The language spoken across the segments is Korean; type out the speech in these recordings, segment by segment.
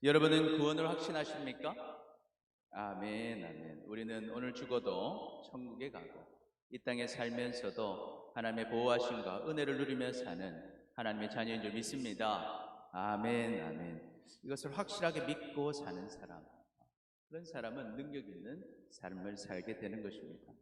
여러분은 구원을 확신하십니까? 아멘, 아멘. 우리는 오늘 죽어도 천국에 가고 이 땅에 살면서도 하나님의 보호하심과 은혜를 누리며 사는 하나님의 자녀인 줄 믿습니다. 아멘, 아멘. 이것을 확실하게 믿고 사는 사람, 그런 사람은 능력 있는 삶을 살게 되는 것입니다.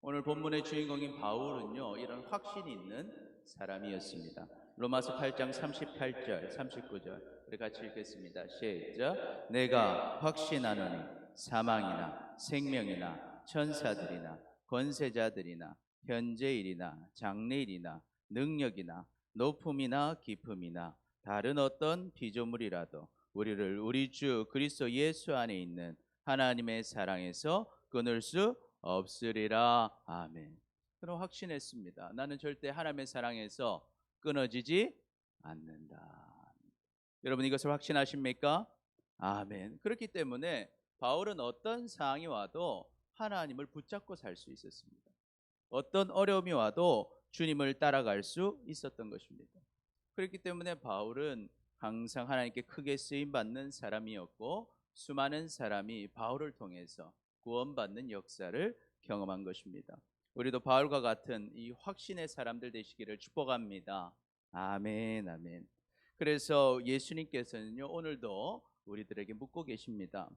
오늘 본문의 주인공인 바울은요, 이런 확신이 있는 사람이었습니다. 로마서 8장 38절, 39절, 우리 같이 읽겠습니다. 시작. 내가 확신하노니 사망이나 생명이나 천사들이나 권세자들이나 현재일이나 장래일이나 능력이나 높음이나 깊음이나 다른 어떤 피조물이라도 우리를 우리 주 그리스도 예수 안에 있는 하나님의 사랑에서 끊을 수 없으리라. 아멘. 그럼 확신했습니다. 나는 절대 하나님의 사랑에서 끊어지지 않는다. 여러분 이것을 확신하십니까? 아멘. 그렇기 때문에 바울은 어떤 상황이 와도 하나님을 붙잡고 살 수 있었습니다. 어떤 어려움이 와도 주님을 따라갈 수 있었던 것입니다. 그렇기 때문에 바울은 항상 하나님께 크게 쓰임 받는 사람이었고 수많은 사람이 바울을 통해서 구원받는 역사를 경험한 것입니다. 우리도 바울과 같은 이 확신의 사람들 되시기를 축복합니다. 아멘, 아멘. 그래서 예수님께서는요, 오늘도 우리들에게 묻고 계십니다.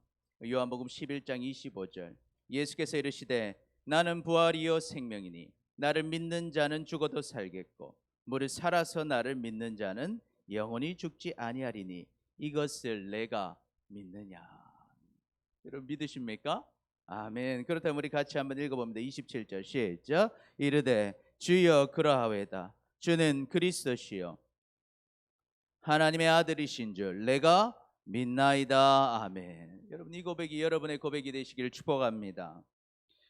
요한복음 11장 25절. 예수께서 이르시되 나는 부활이요 생명이니 나를 믿는 자는 죽어도 살겠고 무릇 살아서 나를 믿는 자는 영원히 죽지 아니하리니 이것을 내가 믿느냐. 여러분 믿으십니까? 아멘. 그렇다면 우리 같이 한번 읽어봅니다. 27절 시작. 이르되 주여 그러하외다 주는 그리스도시요 하나님의 아들이신 줄 내가 믿나이다. 아멘. 여러분 이 고백이 여러분의 고백이 되시길 축복합니다.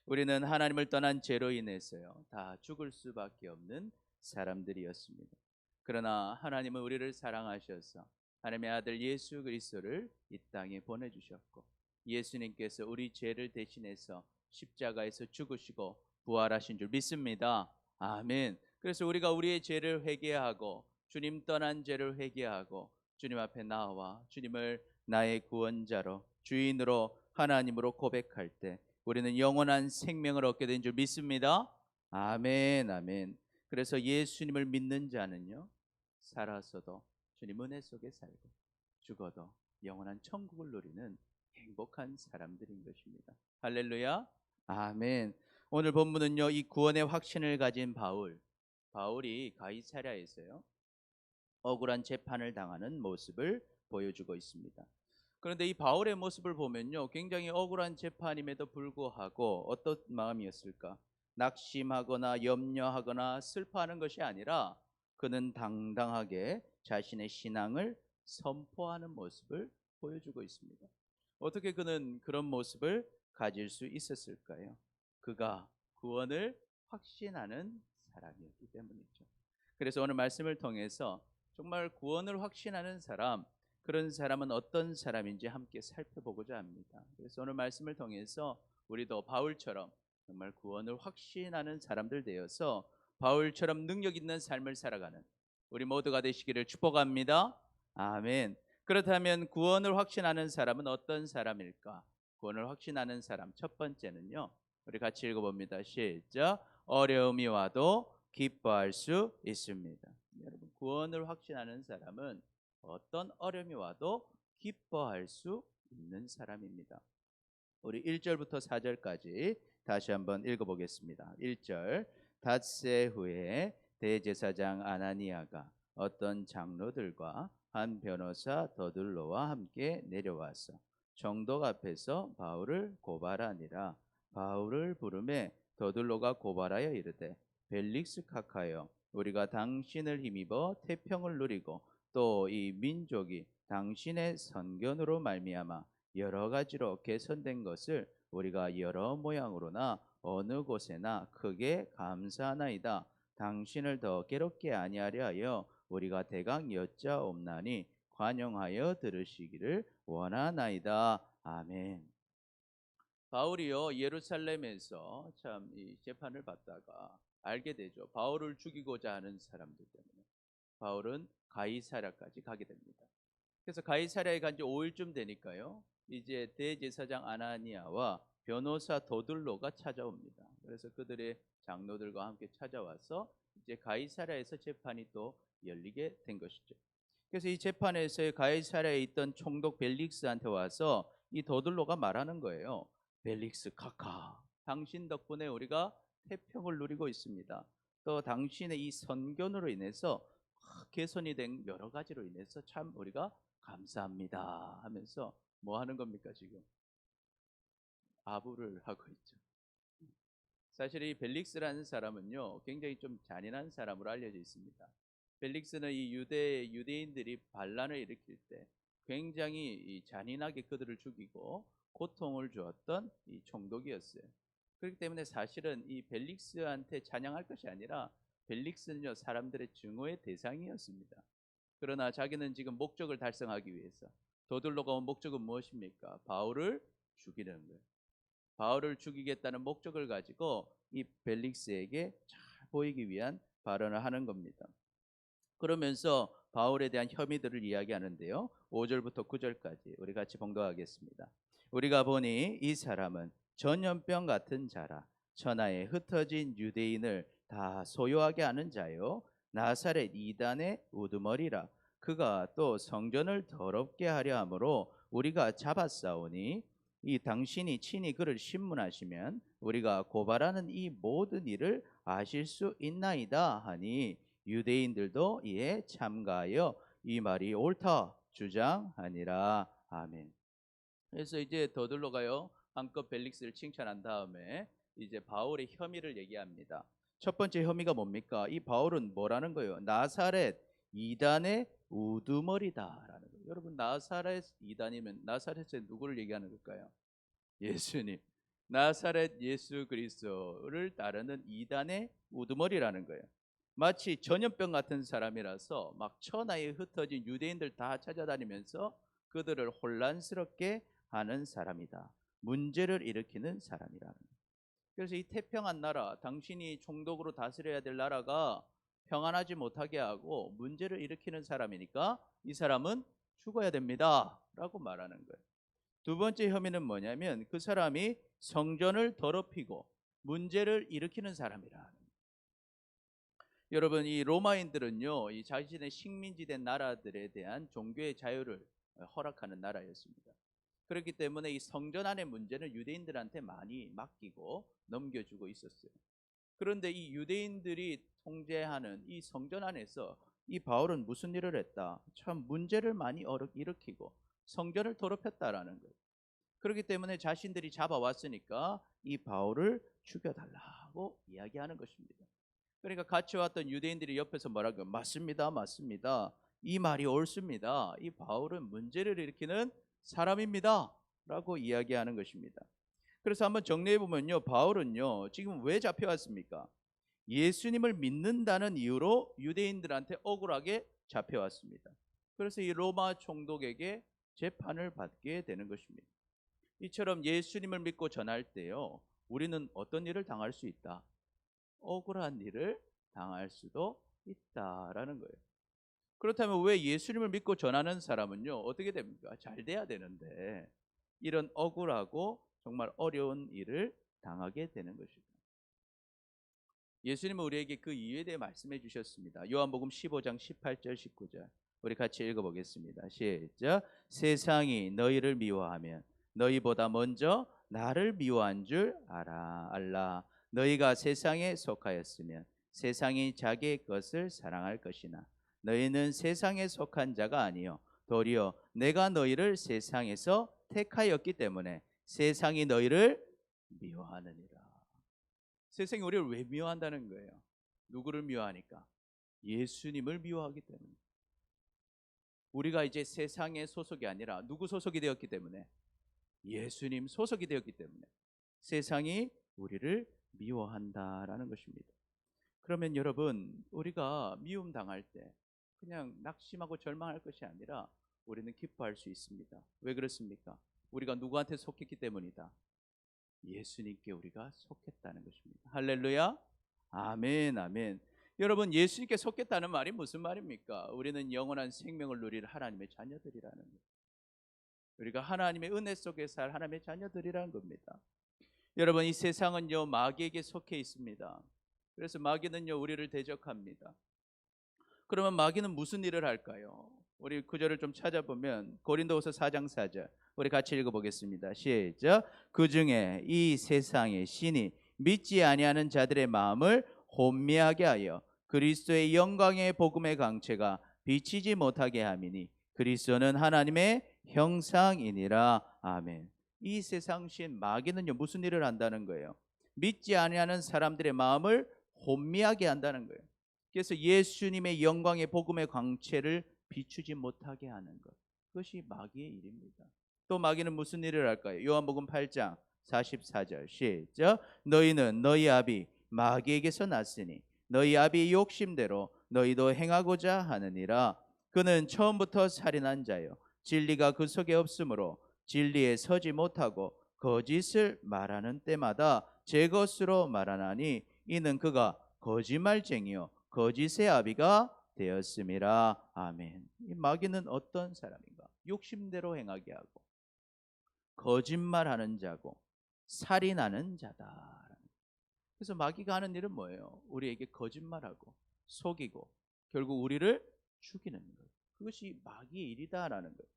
우리는 하나님을 떠난 죄로 인해서요 다 죽을 수밖에 없는 사람들이었습니다. 그러나 하나님은 우리를 사랑하셔서 하나님의 아들 예수 그리스도를 이 땅에 보내주셨고 예수님께서 우리 죄를 대신해서 십자가에서 죽으시고 부활하신 줄 믿습니다. 아멘. 그래서 우리가 우리의 죄를 회개하고 주님 떠난 죄를 회개하고 주님 앞에 나와 주님을 나의 구원자로 주인으로 하나님으로 고백할 때 우리는 영원한 생명을 얻게 된 줄 믿습니다. 아멘, 아멘. 그래서 예수님을 믿는 자는요 살아서도 주님 은혜 속에 살고 죽어도 영원한 천국을 누리는 행복한 사람들인 것입니다. 할렐루야. 아멘. 오늘 본문은요 이 구원의 확신을 가진 바울이 가이사랴에서요 억울한 재판을 당하는 모습을 보여주고 있습니다. 그런데 이 바울의 모습을 보면요 굉장히 억울한 재판임에도 불구하고 어떤 마음이었을까? 낙심하거나 염려하거나 슬퍼하는 것이 아니라 그는 당당하게 자신의 신앙을 선포하는 모습을 보여주고 있습니다. 어떻게 그는 그런 모습을 가질 수 있었을까요? 그가 구원을 확신하는 사람이었기 때문이죠. 그래서 오늘 말씀을 통해서 정말 구원을 확신하는 사람, 그런 사람은 어떤 사람인지 함께 살펴보고자 합니다. 그래서 오늘 말씀을 통해서 우리도 바울처럼 정말 구원을 확신하는 사람들 되어서 바울처럼 능력 있는 삶을 살아가는 우리 모두가 되시기를 축복합니다. 아멘. 그렇다면 구원을 확신하는 사람은 어떤 사람일까? 구원을 확신하는 사람 첫 번째는요. 우리 같이 읽어봅니다. 시작. 어려움이 와도 기뻐할 수 있습니다. 여러분 구원을 확신하는 사람은 어떤 어려움이 와도 기뻐할 수 있는 사람입니다. 우리 1절부터 4절까지 다시 한번 읽어보겠습니다. 1절. 닷새 후에 대제사장 아나니아가 어떤 장로들과 한 변호사 더둘로와 함께 내려와서 정독 앞에서 바울을 고발하니라. 바울을 부르매 더둘로가 고발하여 이르되 벨릭스 카카여 우리가 당신을 힘입어 태평을 누리고 또 이 민족이 당신의 선견으로 말미암아 여러 가지로 개선된 것을 우리가 여러 모양으로나 어느 곳에나 크게 감사하나이다. 당신을 더 괴롭게 아니하려 하여 우리가 대강 여짜옵나니 관용하여 들으시기를 원하나이다. 아멘. 바울이요 예루살렘에서 참 이 재판을 받다가 알게 되죠. 바울을 죽이고자 하는 사람들 때문에 바울은 가이사랴까지 가게 됩니다. 그래서 가이사랴에 간 지 5일쯤 되니까요. 이제 대제사장 아나니아와 변호사 도들로가 찾아옵니다. 그래서 그들의 장로들과 함께 찾아와서 이제 가이사랴에서 재판이 또 열리게 된 것이죠. 그래서 이 재판에서 가이사랴에 있던 총독 벨릭스한테 와서 이 도들로가 말하는 거예요. 벨릭스 카카, 당신 덕분에 우리가 태평을 누리고 있습니다. 또 당신의 이 선견으로 인해서 개선이 된 여러 가지로 인해서 참 우리가 감사합니다 하면서 뭐 하는 겁니까 지금? 아부를 하고 있죠. 사실 이 벨릭스라는 사람은요 굉장히 좀 잔인한 사람으로 알려져 있습니다. 벨릭스는 이 유대인들이 반란을 일으킬 때 굉장히 이 잔인하게 그들을 죽이고 고통을 주었던 이 총독이었어요. 그렇기 때문에 사실은 이 벨릭스한테 찬양할 것이 아니라 벨릭스는요 사람들의 증오의 대상이었습니다. 그러나 자기는 지금 목적을 달성하기 위해서 도들로가 온 목적은 무엇입니까? 바울을 죽이는 거예요. 바울을 죽이겠다는 목적을 가지고 이 벨릭스에게 잘 보이기 위한 발언을 하는 겁니다. 그러면서 바울에 대한 혐의들을 이야기하는데요. 5절부터 9절까지 우리 같이 봉독하겠습니다. 우리가 보니 이 사람은 전염병 같은 자라 천하에 흩어진 유대인을 다 소유하게 하는 자요 나사렛 이단의 우두머리라. 그가 또 성전을 더럽게 하려 함으로 우리가 잡았사오니 이 당신이 친히 그를 신문하시면 우리가 고발하는 이 모든 일을 아실 수 있나이다 하니 유대인들도 이에 참가하여 이 말이 옳다 주장하니라. 아멘. 그래서 이제 더들로가요 한껏 벨릭스를 칭찬한 다음에 이제 바울의 혐의를 얘기합니다. 첫 번째 혐의가 뭡니까? 이 바울은 뭐라는 거예요? 나사렛 이단의 우두머리다라는 거예요. 여러분 나사렛 이단이면 나사렛에 누구를 얘기하는 걸까요? 예수님. 나사렛 예수 그리스도를 따르는 이단의 우두머리라는 거예요. 마치 전염병 같은 사람이라서 막 천하에 흩어진 유대인들 다 찾아다니면서 그들을 혼란스럽게 하는 사람이다. 문제를 일으키는 사람이라는 거예요. 그래서 이 태평한 나라, 당신이 총독으로 다스려야 될 나라가 평안하지 못하게 하고 문제를 일으키는 사람이니까 이 사람은 죽어야 됩니다 라고 말하는 거예요. 두 번째 혐의는 뭐냐면 그 사람이 성전을 더럽히고 문제를 일으키는 사람이라. 여러분 이 로마인들은요 이 자신의 식민지된 나라들에 대한 종교의 자유를 허락하는 나라였습니다. 그렇기 때문에 이 성전 안의 문제는 유대인들한테 많이 맡기고 넘겨주고 있었어요. 그런데 이 유대인들이 통제하는 이 성전 안에서 이 바울은 무슨 일을 했다? 참 문제를 많이 일으키고 성전을 더럽혔다라는 거예요. 그렇기 때문에 자신들이 잡아왔으니까 이 바울을 죽여달라고 이야기하는 것입니다. 그러니까 같이 왔던 유대인들이 옆에서 뭐라고 맞습니다, 맞습니다. 이 말이 옳습니다. 이 바울은 문제를 일으키는 사람입니다라고 이야기하는 것입니다. 그래서 한번 정리해 보면요, 바울은요 지금 왜 잡혀왔습니까? 예수님을 믿는다는 이유로 유대인들한테 억울하게 잡혀왔습니다. 그래서 이 로마 총독에게 재판을 받게 되는 것입니다. 이처럼 예수님을 믿고 전할 때요, 우리는 어떤 일을 당할 수 있다? 억울한 일을 당할 수도 있다라는 거예요. 그렇다면 왜 예수님을 믿고 전하는 사람은요 어떻게 됩니까? 잘 돼야 되는데 이런 억울하고 정말 어려운 일을 당하게 되는 것입니다. 예수님은 우리에게 그 이유에 대해 말씀해 주셨습니다. 요한복음 15장 18절 19절 우리 같이 읽어보겠습니다. 시작. 세상이 너희를 미워하면 너희보다 먼저 나를 미워한 줄 알라. 너희가 세상에 속하였으면 세상이 자기의 것을 사랑할 것이나 너희는 세상에 속한 자가 아니요 도리어 내가 너희를 세상에서 택하였기 때문에 세상이 너희를 미워하느니라. 세상이 우리를 왜 미워한다는 거예요? 누구를 미워하니까? 예수님을 미워하기 때문에. 우리가 이제 세상의 소속이 아니라 누구 소속이 되었기 때문에? 예수님 소속이 되었기 때문에 세상이 우리를 미워한다라는 것입니다. 그러면 여러분 우리가 미움 당할 때 그냥 낙심하고 절망할 것이 아니라 우리는 기뻐할 수 있습니다. 왜 그렇습니까? 우리가 누구한테 속했기 때문이다. 예수님께 우리가 속했다는 것입니다. 할렐루야. 아멘 아멘. 여러분, 예수님께 속겠다는 말이 무슨 말입니까? 우리는 영원한 생명을 누릴 하나님의 자녀들이라는 거예요. 우리가 하나님의 은혜 속에 살 하나님의 자녀들이라는 겁니다. 여러분, 이 세상은요 마귀에게 속해 있습니다. 그래서 마귀는요 우리를 대적합니다. 그러면 마귀는 무슨 일을 할까요? 우리 구절을 좀 찾아보면 고린도후서 4장 4절 우리 같이 읽어보겠습니다. 시작. 그중에 이 세상의 신이 믿지 아니하는 자들의 마음을 혼미하게 하여 그리스도의 영광의 복음의 강체가 비치지 못하게 함이니 그리스도는 하나님의 형상이니라. 아멘. 이 세상 신 마귀는요 무슨 일을 한다는 거예요? 믿지 아니하는 사람들의 마음을 혼미하게 한다는 거예요. 그래서 예수님의 영광의 복음의 광채를 비추지 못하게 하는 것, 그것이 마귀의 일입니다. 또 마귀는 무슨 일을 할까요? 요한복음 8장 44절 시작. 너희는 너희 아비 마귀에게서 났으니 너희 아비의 욕심대로 너희도 행하고자 하느니라. 그는 처음부터 살인한 자요 진리가 그 속에 없으므로 진리에 서지 못하고 거짓을 말하는 때마다 제 것으로 말하나니 이는 그가 거짓말쟁이요 거짓의 아비가 되었음이라. 아멘. 이 마귀는 어떤 사람인가? 욕심대로 행하게 하고 거짓말하는 자고 살인하는 자다. 그래서 마귀가 하는 일은 뭐예요? 우리에게 거짓말하고 속이고 결국 우리를 죽이는 것. 그것이 마귀의 일이다라는 거예요.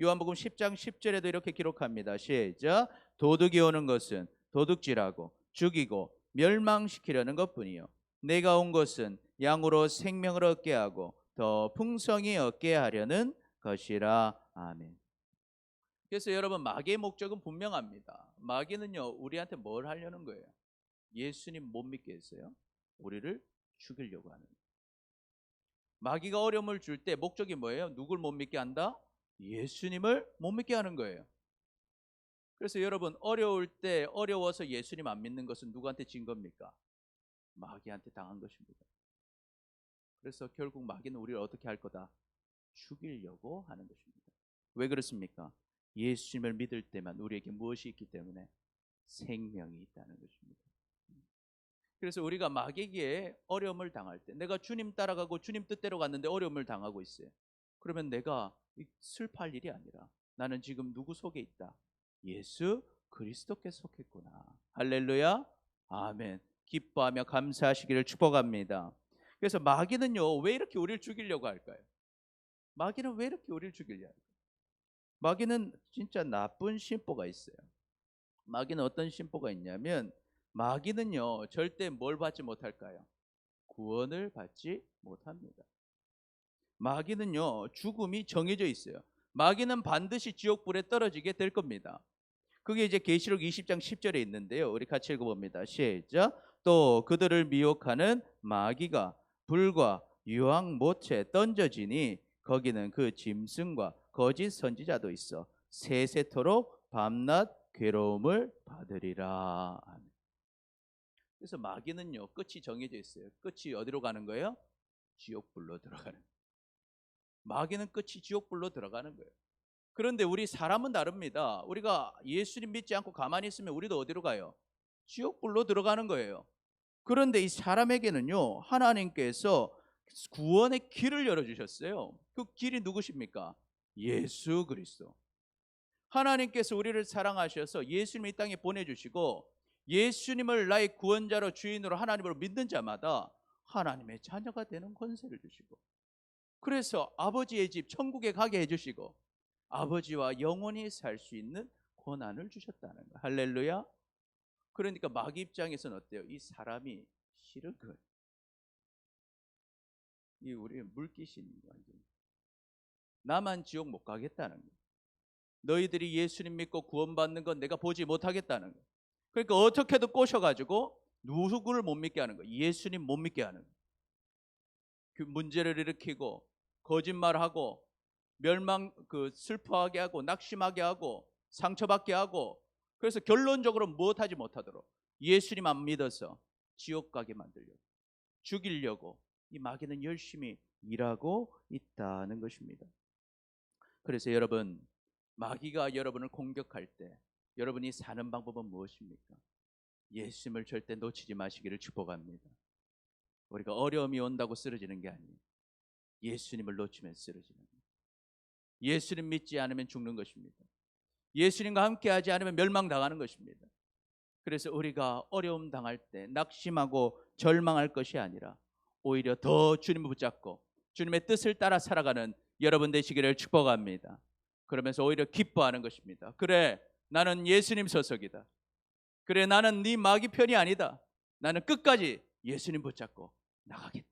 요한복음 10장 10절에도 이렇게 기록합니다. 시작. 도둑이 오는 것은 도둑질하고 죽이고 멸망시키려는 것뿐이요 내가 온 것은 양으로 생명을 얻게 하고 더 풍성히 얻게 하려는 것이라. 아멘. 그래서 여러분 마귀의 목적은 분명합니다. 마귀는요 우리한테 뭘 하려는 거예요? 예수님 못 믿게 했어요. 우리를 죽이려고 하는 거예요. 마귀가 어려움을 줄 때 목적이 뭐예요? 누굴 못 믿게 한다? 예수님을 못 믿게 하는 거예요. 그래서 여러분 어려울 때 어려워서 예수님 안 믿는 것은 누구한테 진 겁니까? 마귀한테 당한 것입니다. 그래서 결국 마귀는 우리를 어떻게 할 거다? 죽이려고 하는 것입니다. 왜 그렇습니까? 예수님을 믿을 때만 우리에게 무엇이 있기 때문에 생명이 있다는 것입니다. 그래서 우리가 마귀에게 어려움을 당할 때 내가 주님 따라가고 주님 뜻대로 갔는데 어려움을 당하고 있어요. 그러면 내가 슬퍼할 일이 아니라 나는 지금 누구 속에 있다? 예수 그리스도께 속했구나. 할렐루야. 아멘. 기뻐하며 감사하시기를 축복합니다. 그래서 마귀는요 왜 이렇게 우리를 죽이려고 할까요? 마귀는 왜 이렇게 우리를 죽이려고 할까요? 마귀는 진짜 나쁜 심보가 있어요. 마귀는 어떤 심보가 있냐면 마귀는요 절대 뭘 받지 못할까요? 구원을 받지 못합니다. 마귀는요 죽음이 정해져 있어요. 마귀는 반드시 지옥불에 떨어지게 될 겁니다. 그게 이제 계시록 20장 10절에 있는데요. 우리 같이 읽어봅니다. 시작. 또 그들을 미혹하는 마귀가 불과 유황 못에 던져지니 거기는 그 짐승과 거짓 선지자도 있어 세세토록 밤낮 괴로움을 받으리라. 아멘. 그래서 마귀는요 끝이 정해져 있어요. 끝이 어디로 가는 거예요? 지옥불로 들어가는 거예요. 마귀는 끝이 지옥불로 들어가는 거예요. 그런데 우리 사람은 다릅니다. 우리가 예수님 믿지 않고 가만히 있으면 우리도 어디로 가요? 지옥불로 들어가는 거예요. 그런데 이 사람에게는요 하나님께서 구원의 길을 열어주셨어요. 그 길이 누구십니까? 예수 그리스도. 하나님께서 우리를 사랑하셔서 예수님을 이 땅에 보내주시고 예수님을 나의 구원자로 주인으로 하나님으로 믿는 자마다 하나님의 자녀가 되는 권세를 주시고 그래서 아버지의 집 천국에 가게 해주시고 아버지와 영원히 살 수 있는 권한을 주셨다는 거예요. 할렐루야. 그러니까 마귀 입장에서는 어때요? 이 사람이 싫은 거예요. 이 우리 물귀신인 완전. 나만 지옥 못 가겠다는 거예요. 너희들이 예수님 믿고 구원받는 건 내가 보지 못하겠다는 거예요. 그러니까 어떻게든 꼬셔가지고 누구를 못 믿게 하는 거예요. 예수님 못 믿게 하는 거예요. 그 문제를 일으키고 거짓말하고 슬퍼하게 하고 낙심하게 하고 상처받게 하고 그래서 결론적으로 무엇하지 못하도록 예수님 안 믿어서 지옥 가게 만들려고 죽이려고 이 마귀는 열심히 일하고 있다는 것입니다. 그래서 여러분 마귀가 여러분을 공격할 때 여러분이 사는 방법은 무엇입니까? 예수님을 절대 놓치지 마시기를 축복합니다. 우리가 어려움이 온다고 쓰러지는 게 아니에요. 예수님을 놓치면 쓰러지는 거예요. 예수님 믿지 않으면 죽는 것입니다. 예수님과 함께하지 않으면 멸망당하는 것입니다. 그래서 우리가 어려움 당할 때 낙심하고 절망할 것이 아니라 오히려 더 주님을 붙잡고 주님의 뜻을 따라 살아가는 여러분 되시기를 축복합니다. 그러면서 오히려 기뻐하는 것입니다. 그래, 나는 예수님 소속이다. 그래, 나는 네 마귀 편이 아니다. 나는 끝까지 예수님 붙잡고 나가겠다.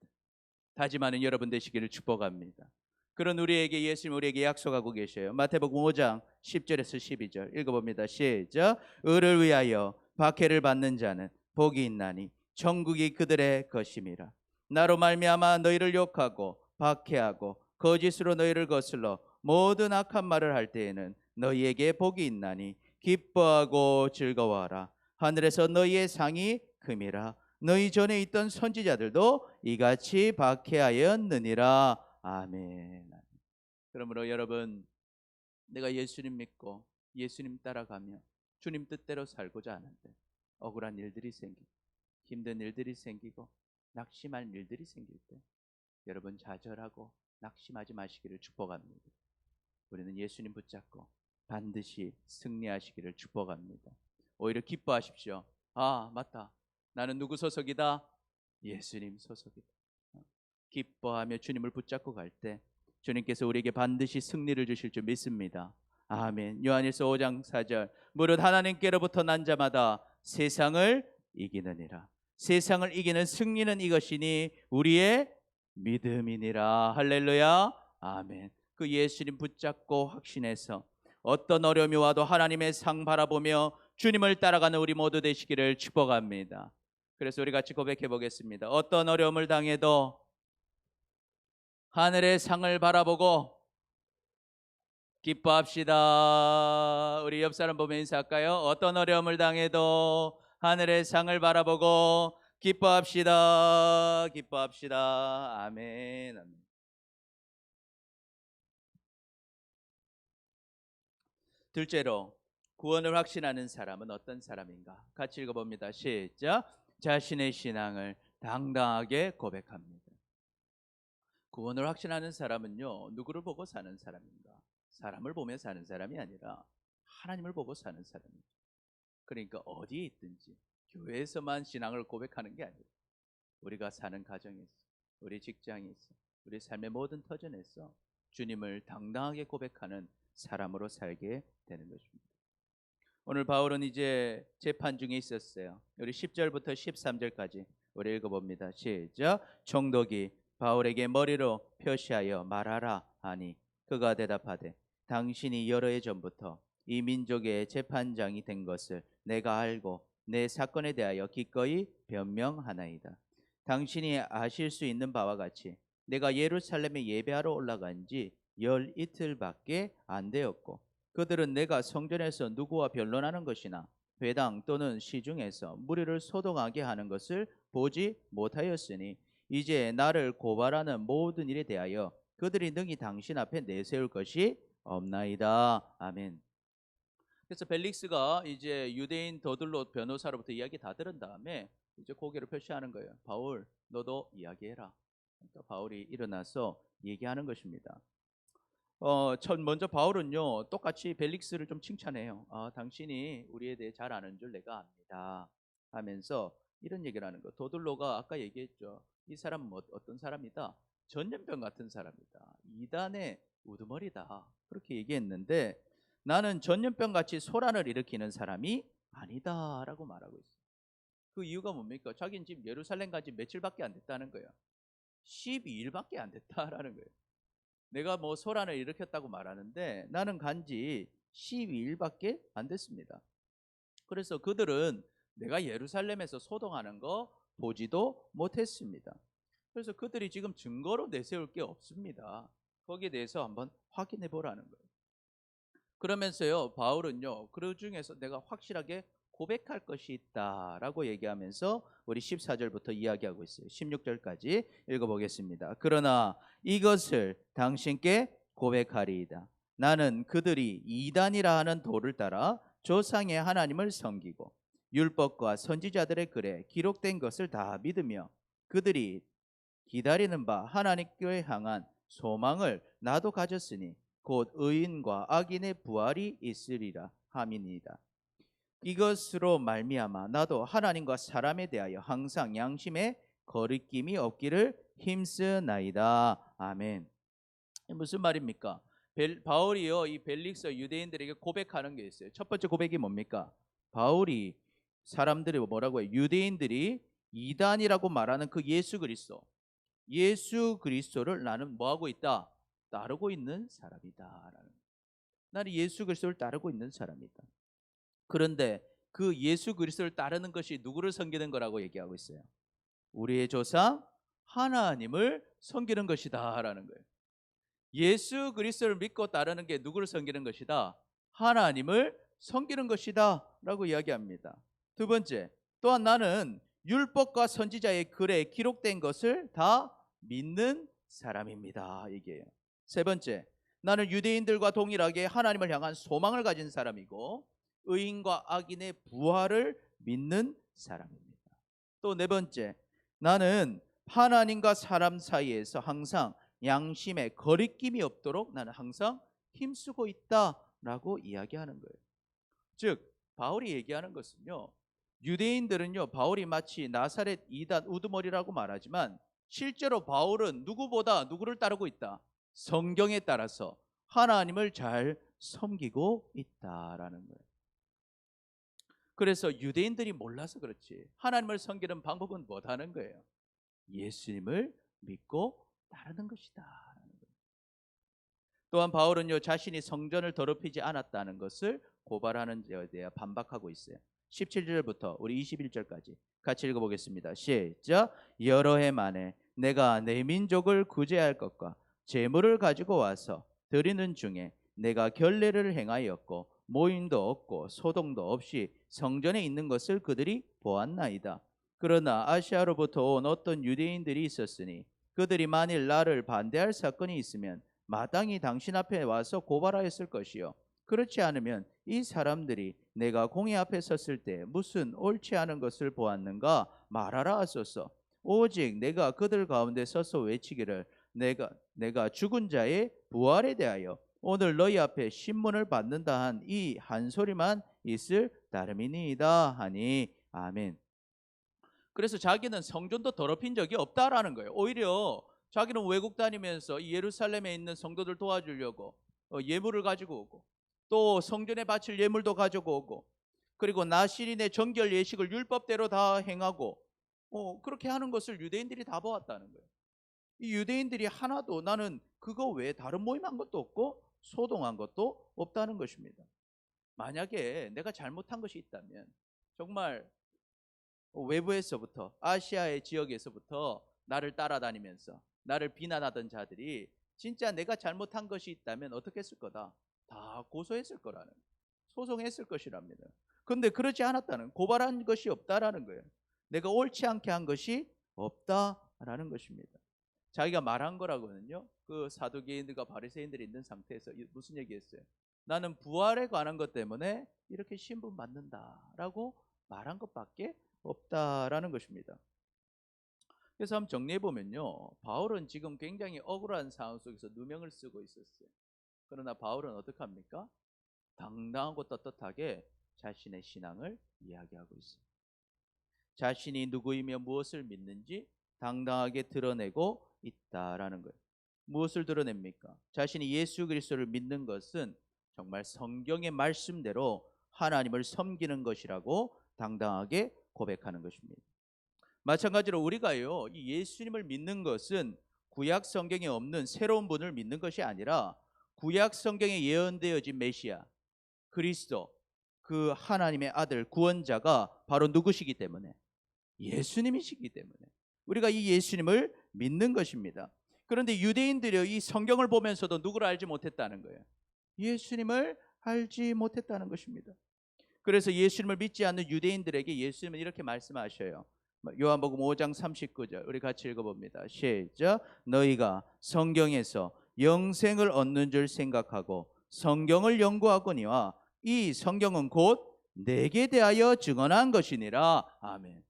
다짐하는 여러분 되시기를 축복합니다. 그런 우리에게 예수님 우리에게 약속하고 계셔요. 마태복음 5장 10절에서 12절 읽어봅니다. 시작. 의를 위하여 박해를 받는 자는 복이 있나니 천국이 그들의 것임이라. 나로 말미암아 너희를 욕하고 박해하고 거짓으로 너희를 거슬러 모든 악한 말을 할 때에는 너희에게 복이 있나니 기뻐하고 즐거워하라. 하늘에서 너희의 상이 큼이라. 너희 전에 있던 선지자들도 이같이 박해하였느니라. 아멘. 그러므로 여러분, 내가 예수님 믿고 예수님 따라가며 주님 뜻대로 살고자 하는데 억울한 일들이 생기고 힘든 일들이 생기고 낙심할 일들이 생길 때 여러분 좌절하고 낙심하지 마시기를 축복합니다. 우리는 예수님 붙잡고 반드시 승리하시기를 축복합니다. 오히려 기뻐하십시오. 아, 맞다. 나는 누구 소속이다? 예수님 소속이다. 기뻐하며 주님을 붙잡고 갈 때 주님께서 우리에게 반드시 승리를 주실 줄 믿습니다. 아멘. 요한일서 5장 4절 무릇 하나님께로부터 난 자마다 세상을 이기느니라. 세상을 이기는 승리는 이것이니 우리의 믿음이니라. 할렐루야. 아멘. 그 예수님 붙잡고 확신해서 어떤 어려움이 와도 하나님의 상 바라보며 주님을 따라가는 우리 모두 되시기를 축복합니다. 그래서 우리 같이 고백해 보겠습니다. 어떤 어려움을 당해도 하늘의 상을 바라보고 기뻐합시다. 우리 옆 사람 보면 인사할까요? 어떤 어려움을 당해도 하늘의 상을 바라보고 기뻐합시다. 기뻐합시다. 아멘. 아멘. 둘째로 구원을 확신하는 사람은 어떤 사람인가? 같이 읽어봅니다. 시작. 자신의 신앙을 당당하게 고백합니다. 구원을 확신하는 사람은요, 누구를 보고 사는 사람인가? 사람을 보며 사는 사람이 아니라 하나님을 보고 사는 사람이죠. 그러니까 어디에 있든지 교회에서만 신앙을 고백하는 게 아니라 우리가 사는 가정에서, 우리 직장에서, 우리 삶의 모든 터전에서 주님을 당당하게 고백하는 사람으로 살게 되는 것입니다. 오늘 바울은 이제 재판 중에 있었어요. 우리 10절부터 13절까지 우리 읽어봅니다. 시작. 총독이 바울에게 머리로 표시하여 말하라 하니 그가 대답하되 당신이 여러 해 전부터 이 민족의 재판장이 된 것을 내가 알고 내 사건에 대하여 기꺼이 변명하나이다. 당신이 아실 수 있는 바와 같이 내가 예루살렘에 예배하러 올라간 지 열 이틀밖에 안 되었고 그들은 내가 성전에서 누구와 변론하는 것이나 회당 또는 시중에서 무리를 소동하게 하는 것을 보지 못하였으니 이제 나를 고발하는 모든 일에 대하여 그들이 능히 당신 앞에 내세울 것이 없나이다. 아멘. 그래서 벨릭스가 이제 유대인 더들로 변호사로부터 이야기 다 들은 다음에 이제 고개를 표시하는 거예요. 바울, 너도 이야기해라. 그러니까 바울이 일어나서 얘기하는 것입니다. 먼저 바울은요 똑같이 벨릭스를 좀 칭찬해요. 당신이 우리에 대해 잘 아는 줄 내가 압니다 하면서 이런 얘기를 하는 거. 도들로가 아까 얘기했죠. 이 사람은 어떤 사람이다? 전염병 같은 사람이다. 이단의 우두머리다. 그렇게 얘기했는데 나는 전염병 같이 소란을 일으키는 사람이 아니다라고 말하고 있어요. 그 이유가 뭡니까? 자기는 지금 예루살렘 간 지 며칠밖에 안 됐다는 거예요. 12일밖에 안 됐다라는 거예요. 내가 뭐 소란을 일으켰다고 말하는데 나는 간지 12일밖에 안 됐습니다. 그래서 그들은 내가 예루살렘에서 소동하는 거 보지도 못했습니다. 그래서 그들이 지금 증거로 내세울 게 없습니다. 거기에 대해서 한번 확인해 보라는 거예요. 그러면서요 바울은요 그 중에서 내가 확실하게 고백할 것이 있다라고 얘기하면서 우리 14절부터 이야기하고 있어요. 16절까지 읽어보겠습니다. 그러나 이것을 당신께 고백하리이다. 나는 그들이 이단이라 하는 도를 따라 조상의 하나님을 섬기고 율법과 선지자들의 글에 기록된 것을 다 믿으며 그들이 기다리는 바 하나님께 향한 소망을 나도 가졌으니 곧 의인과 악인의 부활이 있으리라 함이니이다. 이것으로 말미암아 나도 하나님과 사람에 대하여 항상 양심에 거리낌이 없기를 힘쓰나이다. 아멘. 무슨 말입니까? 바울이요, 이 벨릭서 유대인들에게 고백하는 게 있어요. 첫 번째 고백이 뭡니까? 바울이 사람들이 뭐라고 해요? 유대인들이 이단이라고 말하는 그 예수 그리스도를 나는 뭐하고 있다? 따르고 있는 사람이다. 나는 예수 그리스도를 따르고 있는 사람이다. 그런데 그 예수 그리스도를 따르는 것이 누구를 섬기는 거라고 얘기하고 있어요? 우리의 조상 하나님을 섬기는 것이다 라는 거예요. 예수 그리스도를 믿고 따르는 게 누구를 섬기는 것이다? 하나님을 섬기는 것이다 라고 이야기합니다. 두 번째, 또한 나는 율법과 선지자의 글에 기록된 것을 다 믿는 사람입니다. 이게요. 세 번째, 나는 유대인들과 동일하게 하나님을 향한 소망을 가진 사람이고 의인과 악인의 부활을 믿는 사람입니다. 또 네 번째, 나는 하나님과 사람 사이에서 항상 양심에 거리낌이 없도록 나는 항상 힘쓰고 있다라고 이야기하는 거예요. 즉 바울이 얘기하는 것은요, 유대인들은요 바울이 마치 나사렛 이단 우두머리라고 말하지만 실제로 바울은 누구보다 누구를 따르고 있다? 성경에 따라서 하나님을 잘 섬기고 있다라는 거예요. 그래서 유대인들이 몰라서 그렇지 하나님을 섬기는 방법은 못하는 거예요. 예수님을 믿고 따르는 것이다. 또한 바울은요 자신이 성전을 더럽히지 않았다는 것을 고발하는 데에 대해 반박하고 있어요. 17절부터 우리 21절까지 같이 읽어보겠습니다. 시작. 여러 해 만에 내가 내 민족을 구제할 것과 제물을 가지고 와서 드리는 중에 내가 결례를 행하였고 모임도 없고 소동도 없이 성전에 있는 것을 그들이 보았나이다. 그러나 아시아로부터 온 어떤 유대인들이 있었으니 그들이 만일 나를 반대할 사건이 있으면 마땅히 당신 앞에 와서 고발하였을 것이요 그렇지 않으면 이 사람들이 내가 공회 앞에 섰을 때 무슨 옳지 않은 것을 보았는가 말하라 하소서. 오직 내가 그들 가운데 서서 외치기를 내가 죽은 자의 부활에 대하여 오늘 너희 앞에 신문을 받는다 한 이 한 소리만 있을 따름이니이다 하니. 아멘. 그래서 자기는 성전도 더럽힌 적이 없다라는 거예요. 오히려 자기는 외국 다니면서 이 예루살렘에 있는 성도들 도와주려고 예물을 가지고 오고 또 성전에 바칠 예물도 가지고 오고 그리고 나시린의 정결 예식을 율법대로 다 행하고 그렇게 하는 것을 유대인들이 다 보았다는 거예요. 이 유대인들이 하나도 나는 그거 외에 다른 모임한 것도 없고 소동한 것도 없다는 것입니다. 만약에 내가 잘못한 것이 있다면 정말 외부에서부터 아시아의 지역에서부터 나를 따라다니면서 나를 비난하던 자들이 진짜 내가 잘못한 것이 있다면 어떻게 했을 거다? 다 고소했을 거라는, 소송했을 것이랍니다. 그런데 그러지 않았다는, 고발한 것이 없다라는 거예요. 내가 옳지 않게 한 것이 없다라는 것입니다. 자기가 말한 거라고는요, 그 사두개인들과 바리새인들이 있는 상태에서 무슨 얘기했어요? 나는 부활에 관한 것 때문에 이렇게 신분 받는다라고 말한 것밖에 없다라는 것입니다. 그래서 한번 정리해 보면요, 바울은 지금 굉장히 억울한 상황 속에서 누명을 쓰고 있었어요. 그러나 바울은 어떻게 합니까? 당당하고 떳떳하게 자신의 신앙을 이야기하고 있어요. 자신이 누구이며 무엇을 믿는지 당당하게 드러내고 있다라는 거예요. 무엇을 드러냅니까? 자신이 예수 그리스도를 믿는 것은 정말 성경의 말씀대로 하나님을 섬기는 것이라고 당당하게 고백하는 것입니다. 마찬가지로 우리가요, 이 예수님을 믿는 것은 구약 성경에 없는 새로운 분을 믿는 것이 아니라 구약 성경에 예언되어진 메시아 그리스도, 그 하나님의 아들 구원자가 바로 누구시기 때문에, 예수님이시기 때문에 우리가 이 예수님을 믿는 것입니다. 그런데 유대인들이 이 성경을 보면서도 누구를 알지 못했다는 거예요. 예수님을 알지 못했다는 것입니다. 그래서 예수님을 믿지 않는 유대인들에게 예수님은 이렇게 말씀하셔요. 요한복음 5장 39절 우리 같이 읽어봅니다. 시작. 너희가 성경에서 영생을 얻는 줄 생각하고 성경을 연구하거니와 이 성경은 곧 내게 대하여 증언한 것이니라. 아멘.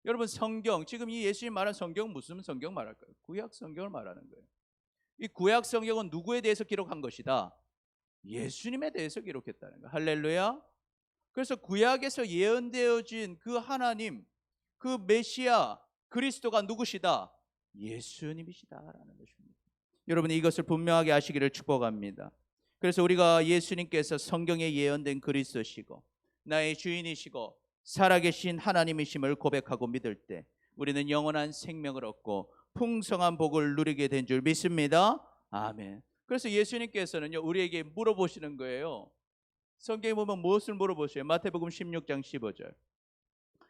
여러분 성경, 지금 이 예수님 말한 성경은 무슨 성경 말할까요? 구약 성경을 말하는 거예요. 이 구약 성경은 누구에 대해서 기록한 것이다? 예수님에 대해서 기록했다는 거예요. 할렐루야. 그래서 구약에서 예언되어진 그 하나님, 그 메시아 그리스도가 누구시다? 예수님이시다라는 것입니다. 여러분이 이것을 분명하게 아시기를 축복합니다. 그래서 우리가 예수님께서 성경에 예언된 그리스도시고 나의 주인이시고 살아계신 하나님이심을 고백하고 믿을 때 우리는 영원한 생명을 얻고 풍성한 복을 누리게 된 줄 믿습니다. 아멘. 그래서 예수님께서는요, 우리에게 물어보시는 거예요. 성경에 보면 무엇을 물어보세요? 마태복음 16장 15절.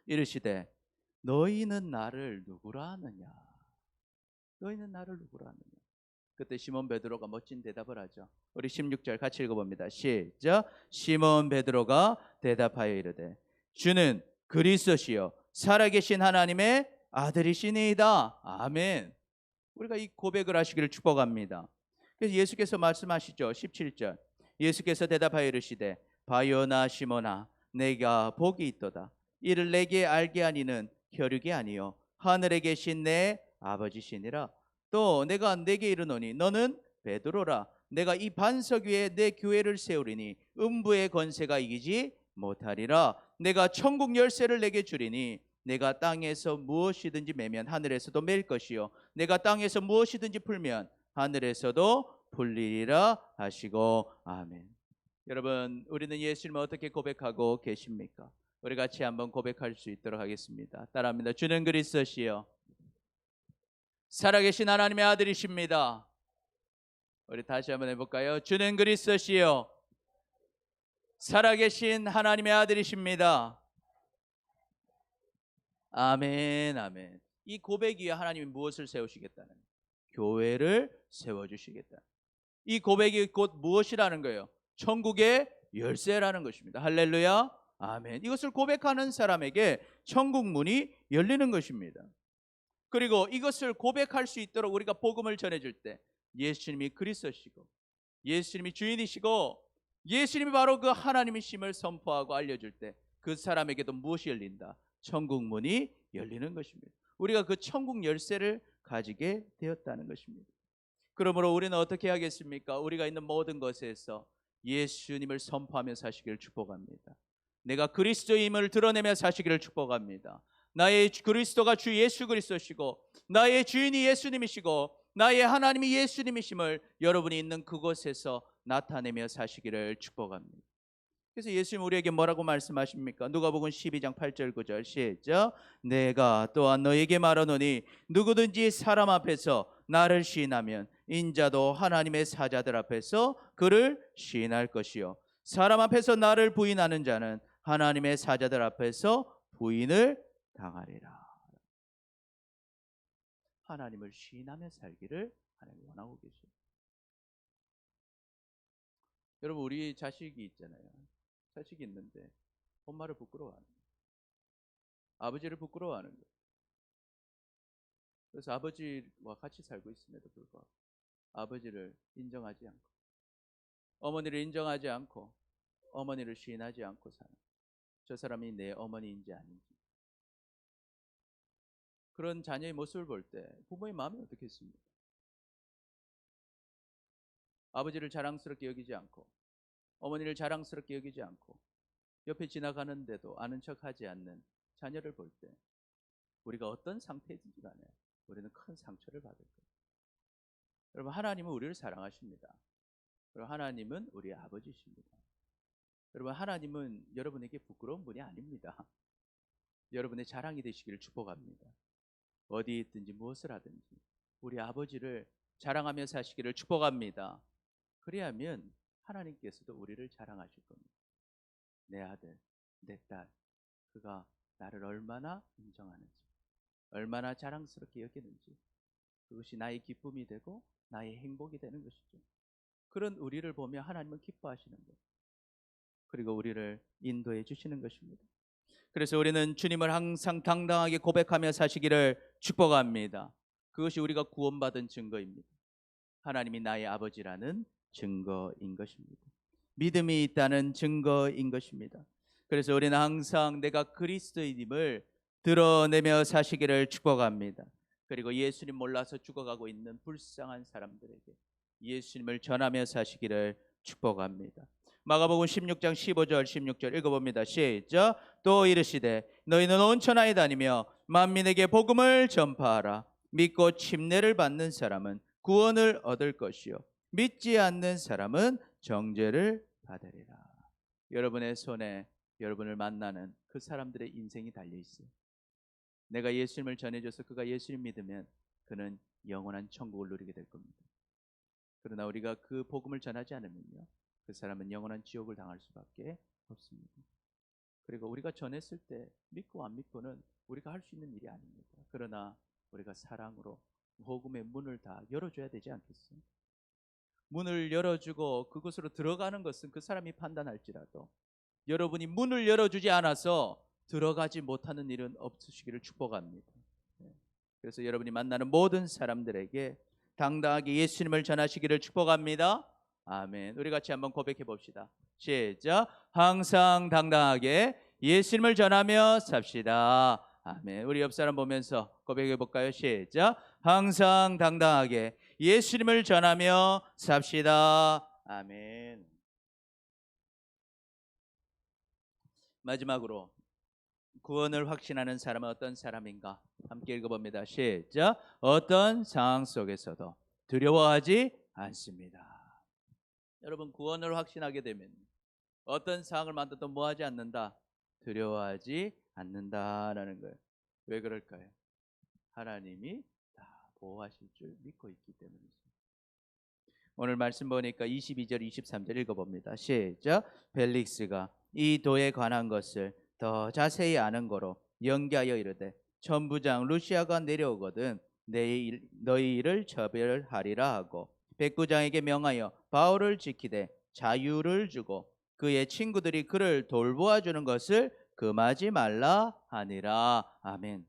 이르시되 너희는 나를 누구라 하느냐? 너희는 나를 누구라 하느냐? 그때 시몬 베드로가 멋진 대답을 하죠. 우리 16절 같이 읽어봅니다. 시작. 시몬 베드로가 대답하여 이르되 주는 그리스도시요 살아계신 하나님의 아들이시니이다. 아멘. 우리가 이 고백을 하시기를 축복합니다. 그래서 예수께서 말씀하시죠. 17절. 예수께서 대답하여 이르시되 바요나 시몬아 내가 복이 있도다. 이를 내게 알게 하니는 혈육이 아니요 하늘에 계신 내 아버지시니라. 또 내가 내게 이르노니 너는 베드로라. 내가 이 반석 위에 내 교회를 세우리니 음부의 권세가 이기지 못하리라. 내가 천국 열쇠를 내게 주리니 내가 땅에서 무엇이든지 매면 하늘에서도 맬 것이요 내가 땅에서 무엇이든지 풀면 하늘에서도 풀리리라 하시고 아멘. 여러분 우리는 예수님을 어떻게 고백하고 계십니까? 우리 같이 한번 고백할 수 있도록 하겠습니다. 따라합니다. 주는 그리스도시요 살아계신 하나님의 아들이십니다. 우리 다시 한번 해볼까요? 주는 그리스도시요 살아계신 하나님의 아들이십니다. 아멘, 아멘. 이 고백 위에 하나님이 무엇을 세우시겠다는? 교회를 세워주시겠다. 이 고백이 곧 무엇이라는 거예요? 천국의 열쇠라는 것입니다. 할렐루야, 아멘. 이것을 고백하는 사람에게 천국 문이 열리는 것입니다. 그리고 이것을 고백할 수 있도록 우리가 복음을 전해줄 때 예수님이 그리스도시고 예수님이 주인이시고 예수님이 바로 그 하나님이심을 선포하고 알려줄 때 그 사람에게도 무엇이 열린다? 천국 문이 열리는 것입니다. 우리가 그 천국 열쇠를 가지게 되었다는 것입니다. 그러므로 우리는 어떻게 하겠습니까? 우리가 있는 모든 것에서 예수님을 선포하며 사시기를 축복합니다. 내가 그리스도임을 드러내며 사시기를 축복합니다. 나의 그리스도가 주 예수 그리스도시고 나의 주인이 예수님이시고 나의 하나님이 예수님이심을 여러분이 있는 그곳에서 나타내며 사시기를 축복합니다. 그래서 예수님 우리에게 뭐라고 말씀하십니까? 누가복음 12장 8절 9절 시작. 내가 또한 너에게 말하노니 누구든지 사람 앞에서 나를 시인하면 인자도 하나님의 사자들 앞에서 그를 시인할 것이요 사람 앞에서 나를 부인하는 자는 하나님의 사자들 앞에서 부인을 당하리라. 하나님을 시인하며 살기를 하나님 원하고 계십니다. 여러분 우리 자식이 있잖아요. 자식이 있는데 엄마를 부끄러워하는 거예요. 아버지를 부끄러워하는 거예요. 그래서 아버지와 같이 살고 있음에도 불구하고 아버지를 인정하지 않고 어머니를 인정하지 않고 어머니를 시인하지 않고 사는 저 사람이 내 어머니인지 아닌지 그런 자녀의 모습을 볼 때 부모의 마음이 어떻겠습니까? 아버지를 자랑스럽게 여기지 않고 어머니를 자랑스럽게 여기지 않고 옆에 지나가는데도 아는 척하지 않는 자녀를 볼 때 우리가 어떤 상태이든지 간에 우리는 큰 상처를 받을 거예요. 여러분 하나님은 우리를 사랑하십니다. 그리고 하나님은 우리의 아버지십니다. 여러분 하나님은 여러분에게 부끄러운 분이 아닙니다. 여러분의 자랑이 되시기를 축복합니다. 어디에 있든지 무엇을 하든지 우리 아버지를 자랑하며 사시기를 축복합니다. 그리하면 하나님께서도 우리를 자랑하실 겁니다. 내 아들, 내 딸, 그가 나를 얼마나 인정하는지, 얼마나 자랑스럽게 여기는지 그것이 나의 기쁨이 되고 나의 행복이 되는 것이죠. 그런 우리를 보며 하나님은 기뻐하시는 거예요. 그리고 우리를 인도해 주시는 것입니다. 그래서 우리는 주님을 항상 당당하게 고백하며 사시기를 축복합니다. 그것이 우리가 구원받은 증거입니다. 하나님이 나의 아버지라는 증거인 것입니다. 믿음이 있다는 증거인 것입니다. 그래서 우리는 항상 내가 그리스도인임을 드러내며 사시기를 축복합니다. 그리고 예수님 몰라서 죽어가고 있는 불쌍한 사람들에게 예수님을 전하며 사시기를 축복합니다. 마가복음 16장 15절 16절 읽어봅니다. 시작. 또 이르시되 너희는 온 천하에 다니며 만민에게 복음을 전파하라. 믿고 침례를 받는 사람은 구원을 얻을 것이요 믿지 않는 사람은 정죄를 받으리라. 여러분의 손에 여러분을 만나는 그 사람들의 인생이 달려 있어요. 내가 예수님을 전해줘서 그가 예수님 믿으면 그는 영원한 천국을 누리게 될 겁니다. 그러나 우리가 그 복음을 전하지 않으면요, 그 사람은 영원한 지옥을 당할 수밖에 없습니다. 그리고 우리가 전했을 때 믿고 안 믿고는 우리가 할 수 있는 일이 아닙니다. 그러나 우리가 사랑으로 복음의 문을 다 열어줘야 되지 않겠어요? 문을 열어주고 그곳으로 들어가는 것은 그 사람이 판단할지라도 여러분이 문을 열어주지 않아서 들어가지 못하는 일은 없으시기를 축복합니다. 그래서 여러분이 만나는 모든 사람들에게 당당하게 예수님을 전하시기를 축복합니다. 아멘. 우리 같이 한번 고백해 봅시다. 시작. 항상 당당하게 예수님을 전하며 삽시다. 아멘. 우리 옆 사람 보면서 고백해 볼까요? 시작. 항상 당당하게 예수님을 전하며 삽시다. 아멘. 마지막으로 구원을 확신하는 사람은 어떤 사람인가? 함께 읽어봅니다. 시작. 어떤 상황 속에서도 두려워하지 않습니다. 여러분, 구원을 확신하게 되면 어떤 상황을 만나도 뭐하지 않는다? 두려워하지 않는다라는 거예요. 왜 그럴까요? 하나님이 다 보호하실 줄 믿고 있기 때문이죠. 오늘 말씀 보니까 22절 23절 읽어봅니다. 시작. 벨릭스가 이 도에 관한 것을 더 자세히 아는 거로 연기하여 이르되 천부장 루시아가 내려오거든 너희 일을 처벌하리라 하고 백부장에게 명하여 바울을 지키되 자유를 주고 그의 친구들이 그를 돌보아 주는 것을 금하지 말라 하니라. 아멘.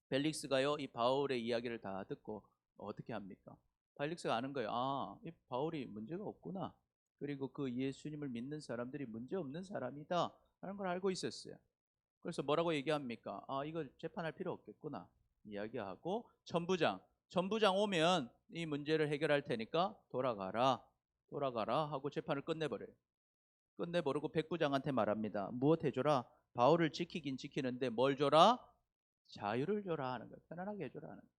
벨릭스가요 이 바울의 이야기를 다 듣고 어떻게 합니까? 벨릭스가 아는 거예요. 아, 이 바울이 문제가 없구나. 그리고 그 예수님을 믿는 사람들이 문제 없는 사람이다 하는 걸 알고 있었어요. 그래서 뭐라고 얘기합니까? 아, 이거 재판할 필요 없겠구나 이야기하고 천부장 오면 이 문제를 해결할 테니까 돌아가라 하고 재판을 끝내버려요. 끝내버리고 백부장한테 말합니다. 무엇 해줘라? 바울을 지키긴 지키는데 뭘 줘라? 자유를 줘라 하는 거예요. 편안하게 해줘라 하는 거예요.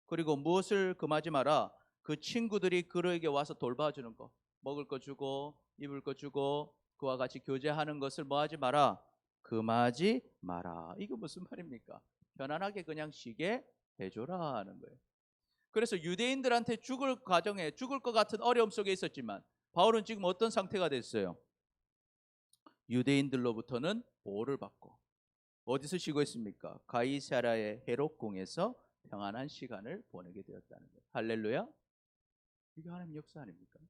그리고 무엇을 금하지 마라? 그 친구들이 그에게 와서 돌봐주는 거, 먹을 거 주고 입을 거 주고 그와 같이 교제하는 것을 뭐 하지 마라? 금하지 마라. 이거 무슨 말입니까? 편안하게 그냥 쉬게 해줘라 하는 거예요. 그래서 유대인들한테 죽을 과정에 죽을 것 같은 어려움 속에 있었지만 바울은 지금 어떤 상태가 됐어요? 유대인들로부터는 보호를 받고 어디서 쉬고 있습니까? 가이사라의 헤롯궁에서 평안한 시간을 보내게 되었다는 거예요. 할렐루야. 이게 하나님 역사 아닙니까?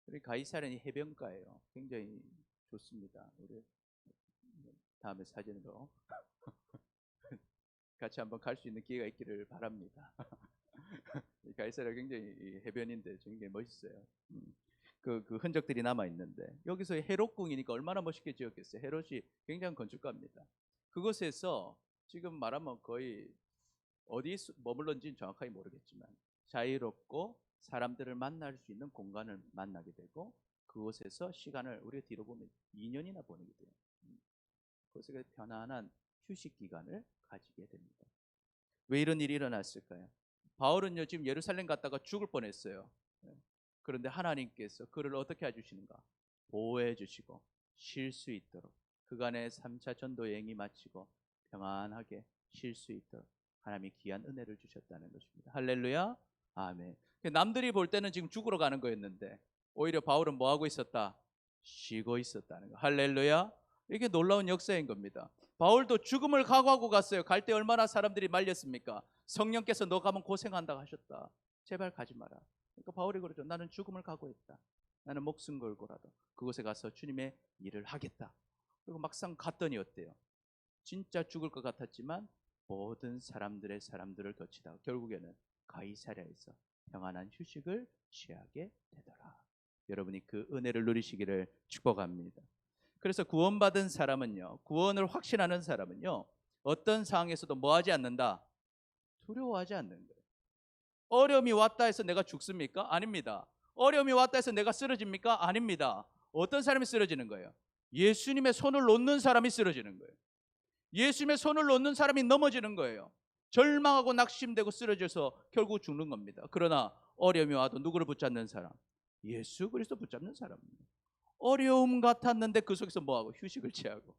우리 가이사라는 해변가예요. 굉장히 좋습니다. 우리 다음에 사진으로 같이 한번 갈 수 있는 기회가 있기를 바랍니다. 가이사라 굉장히 해변인데 굉장히 멋있어요. 그 흔적들이 남아 있는데 여기서 헤롯궁이니까 얼마나 멋있게 지었겠어요. 헤롯이 굉장한 건축가입니다. 그곳에서 지금 말하면 거의 어디 머물렀는지는 정확하게 모르겠지만 자유롭고 사람들을 만날 수 있는 공간을 만나게 되고 그곳에서 시간을 우리가 뒤로 보면 2년이나 보내게 돼요. 그곳에 편안한 휴식 기간을 가지게 됩니다. 왜 이런 일이 일어났을까요? 바울은요 지금 예루살렘 갔다가 죽을 뻔했어요. 그런데 하나님께서 그를 어떻게 해주시는가? 보호해 주시고 쉴 수 있도록 그간의 3차 전도 여행이 마치고 평안하게 쉴 수 있도록 하나님이 귀한 은혜를 주셨다는 것입니다. 할렐루야. 아멘. 남들이 볼 때는 지금 죽으러 가는 거였는데 오히려 바울은 뭐 하고 있었다? 쉬고 있었다는 거. 할렐루야. 이게 놀라운 역사인 겁니다. 바울도 죽음을 각오하고 갔어요. 갈 때 얼마나 사람들이 말렸습니까? 성령께서 너 가면 고생한다고 하셨다. 제발 가지 마라. 그러니까 바울이 그러죠. 나는 죽음을 각오했다. 나는 목숨 걸고라도 그곳에 가서 주님의 일을 하겠다. 그리고 막상 갔더니 어때요? 진짜 죽을 것 같았지만 모든 사람들을 거치다가 결국에는 가이사랴에서 평안한 휴식을 취하게 되더라. 여러분이 그 은혜를 누리시기를 축복합니다. 그래서 구원받은 사람은요, 구원을 확신하는 사람은요, 어떤 상황에서도 뭐하지 않는다? 두려워하지 않는 거예요. 어려움이 왔다 해서 내가 죽습니까? 아닙니다. 어려움이 왔다 해서 내가 쓰러집니까? 아닙니다. 어떤 사람이 쓰러지는 거예요? 예수님의 손을 놓는 사람이 쓰러지는 거예요. 예수님의 손을 놓는 사람이 넘어지는 거예요. 절망하고 낙심되고 쓰러져서 결국 죽는 겁니다. 그러나 어려움이 와도 누구를 붙잡는 사람? 예수 그리스도 붙잡는 사람입니다. 어려움 같았는데 그 속에서 뭐하고? 휴식을 취하고,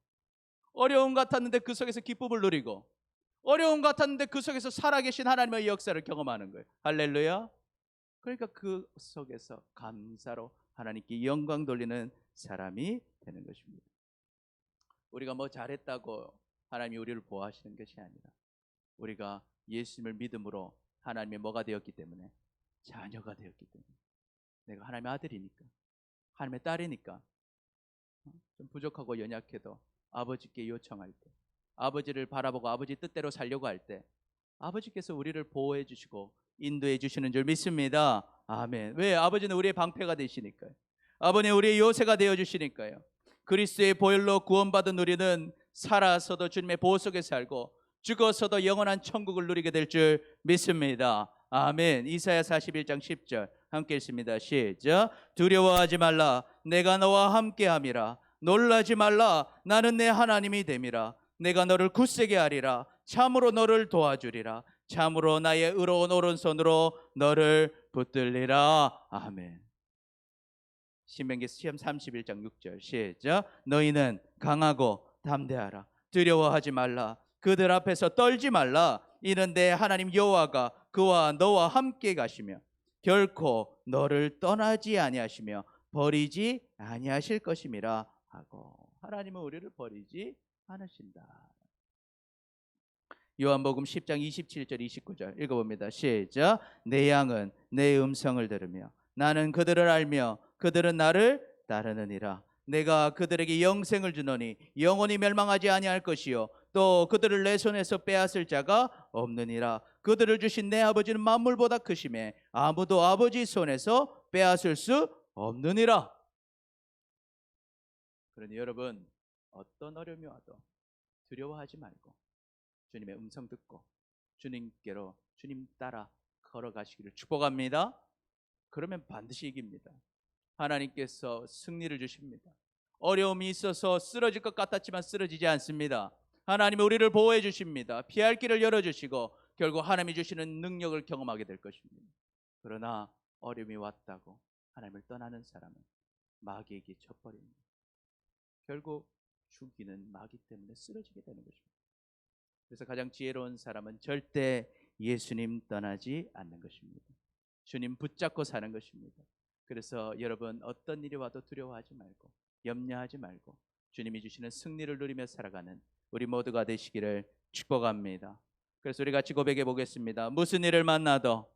어려움 같았는데 그 속에서 기쁨을 누리고, 어려움 같았는데 그 속에서 살아계신 하나님의 역사를 경험하는 거예요. 할렐루야. 그러니까 그 속에서 감사로 하나님께 영광 돌리는 사람이 되는 것입니다. 우리가 뭐 잘했다고 하나님이 우리를 보호하시는 것이 아니라 우리가 예수님을 믿음으로 하나님의 뭐가 되었기 때문에, 자녀가 되었기 때문에, 내가 하나님의 아들이니까, 하나님의 딸이니까, 좀 부족하고 연약해도 아버지께 요청할 때, 아버지를 바라보고 아버지 뜻대로 살려고 할 때 아버지께서 우리를 보호해 주시고 인도해 주시는 줄 믿습니다. 아멘. 왜? 아버지는 우리의 방패가 되시니까요. 아버지는 우리의 요새가 되어 주시니까요. 그리스도의 보혈로 구원받은 우리는 살아서도 주님의 보호 속에 살고 죽어서도 영원한 천국을 누리게 될 줄 믿습니다. 아멘. 이사야 41장 10절 함께 읽습니다. 시작. 두려워하지 말라. 내가 너와 함께함이라. 놀라지 말라. 나는 내 하나님이 됨이라. 내가 너를 굳세게 하리라. 참으로 너를 도와주리라. 참으로 나의 의로운 오른손으로 너를 붙들리라. 아멘. 신명기 시험 31장 6절 시작. 너희는 강하고 담대하라. 두려워하지 말라. 그들 앞에서 떨지 말라. 이는 내 하나님 여호와가 그와 너와 함께 가시며 결코 너를 떠나지 아니하시며 버리지 아니하실 것임이라 하고. 하나님은 우리를 버리지 않으신다. 요한복음 10장 27절 29절 읽어봅니다. 시작. 내 양은 내 음성을 들으며 나는 그들을 알며 그들은 나를 따르느니라. 내가 그들에게 영생을 주노니 영원히 멸망하지 아니할 것이요 또 그들을 내 손에서 빼앗을 자가 없느니라. 그들을 주신 내 아버지는 만물보다 크심에 아무도 아버지 손에서 빼앗을 수 없느니라. 그러니 여러분, 어떤 어려움이 와도 두려워하지 말고 주님의 음성 듣고 주님께로 주님 따라 걸어가시기를 축복합니다. 그러면 반드시 이깁니다. 하나님께서 승리를 주십니다. 어려움이 있어서 쓰러질 것 같았지만 쓰러지지 않습니다. 하나님은 우리를 보호해 주십니다. 피할 길을 열어주시고 결국 하나님이 주시는 능력을 경험하게 될 것입니다. 그러나 어려움이 왔다고 하나님을 떠나는 사람은 마귀에게 져버립니다. 결국 죽이는 마귀 때문에 쓰러지게 되는 것입니다. 그래서 가장 지혜로운 사람은 절대 예수님 떠나지 않는 것입니다. 주님 붙잡고 사는 것입니다. 그래서 여러분, 어떤 일이 와도 두려워하지 말고 염려하지 말고 주님이 주시는 승리를 누리며 살아가는 우리 모두가 되시기를 축복합니다. 그래서 우리 같이 고백해 보겠습니다. 무슨 일을 만나도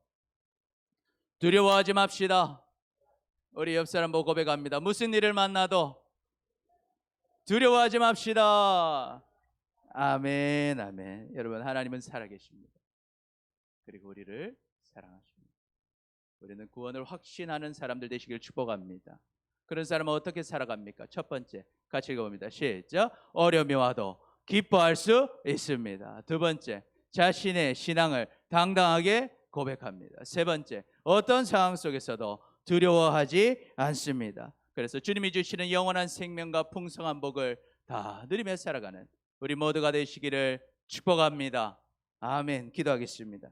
두려워하지 맙시다. 우리 옆 사람 보고 고백합니다. 무슨 일을 만나도 두려워하지 맙시다. 아멘, 아멘. 여러분, 하나님은 살아계십니다. 그리고 우리를 사랑하십니다. 우리는 구원을 확신하는 사람들 되시길 축복합니다. 그런 사람은 어떻게 살아갑니까? 첫 번째, 같이 읽어봅니다. 시작. 어려움이 와도 기뻐할 수 있습니다. 두 번째, 자신의 신앙을 당당하게 고백합니다. 세 번째, 어떤 상황 속에서도 두려워하지 않습니다. 그래서 주님이 주시는 영원한 생명과 풍성한 복을 다 누리며 살아가는 우리 모두가 되시기를 축복합니다. 아멘. 기도하겠습니다.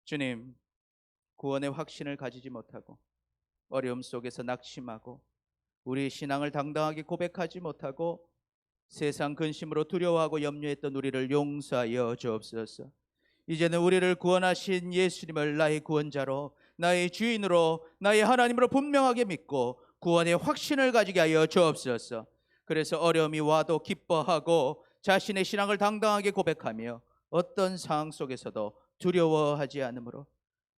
주님, 구원의 확신을 가지지 못하고 어려움 속에서 낙심하고 우리의 신앙을 당당하게 고백하지 못하고 세상 근심으로 두려워하고 염려했던 우리를 용서하여 주옵소서. 이제는 우리를 구원하신 예수님을 나의 구원자로, 나의 주인으로, 나의 하나님으로 분명하게 믿고 구원의 확신을 가지게 하여 주옵소서. 그래서 어려움이 와도 기뻐하고 자신의 신앙을 당당하게 고백하며 어떤 상황 속에서도 두려워하지 않으므로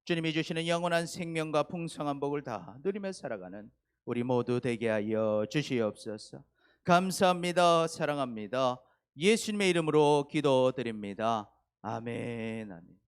주님이 주시는 영원한 생명과 풍성한 복을 다 누리며 살아가는 우리 모두 되게 하여 주시옵소서. 감사합니다. 사랑합니다. 예수님의 이름으로 기도드립니다. 아멘. 아멘.